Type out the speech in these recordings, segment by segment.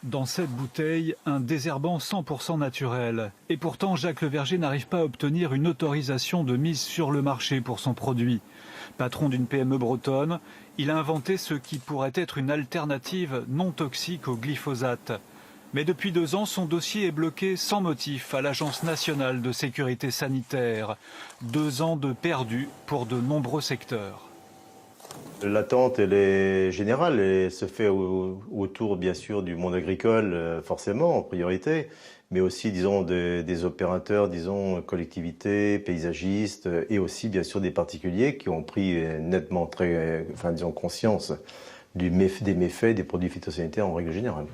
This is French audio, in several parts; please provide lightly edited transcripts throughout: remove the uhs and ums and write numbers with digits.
Dans cette bouteille, un désherbant 100% naturel. Et pourtant, Jacques Leverger n'arrive pas à obtenir une autorisation de mise sur le marché pour son produit. Patron d'une PME bretonne, il a inventé ce qui pourrait être une alternative non toxique au glyphosate. Mais depuis 2 ans, son dossier est bloqué sans motif à l'Agence nationale de sécurité sanitaire. 2 ans de perdus pour de nombreux secteurs. L'attente, elle est générale et se fait autour, bien sûr, du monde agricole, forcément, en priorité, mais aussi, disons, des opérateurs, disons, collectivités, paysagistes, et aussi, bien sûr, des particuliers qui ont pris nettement, disons, conscience des méfaits des produits phytosanitaires en règle générale.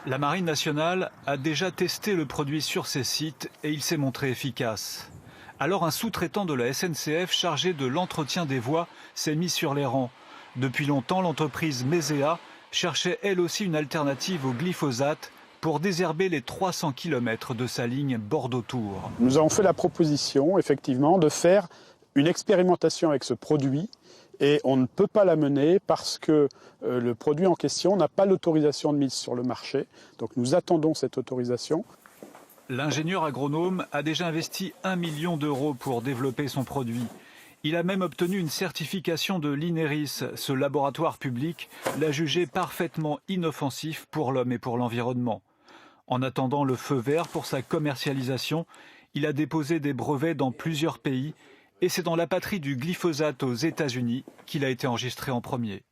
La Marine nationale a déjà testé le produit sur ses sites et il s'est montré efficace. Alors un sous-traitant de la SNCF chargé de l'entretien des voies s'est mis sur les rangs. Depuis longtemps, l'entreprise Mesea cherchait elle aussi une alternative au glyphosate pour désherber les 300 km de sa ligne Bordeaux-Tours. Nous avons fait la proposition, effectivement, de faire une expérimentation avec ce produit. Et on ne peut pas la mener parce que le produit en question n'a pas l'autorisation de mise sur le marché. Donc nous attendons cette autorisation. L'ingénieur agronome a déjà investi 1 million d'euros pour développer son produit. Il a même obtenu une certification de l'INERIS. Ce laboratoire public l'a jugé parfaitement inoffensif pour l'homme et pour l'environnement. En attendant le feu vert pour sa commercialisation, il a déposé des brevets dans plusieurs pays et c'est dans la patrie du glyphosate aux États-Unis qu'il a été enregistré en premier.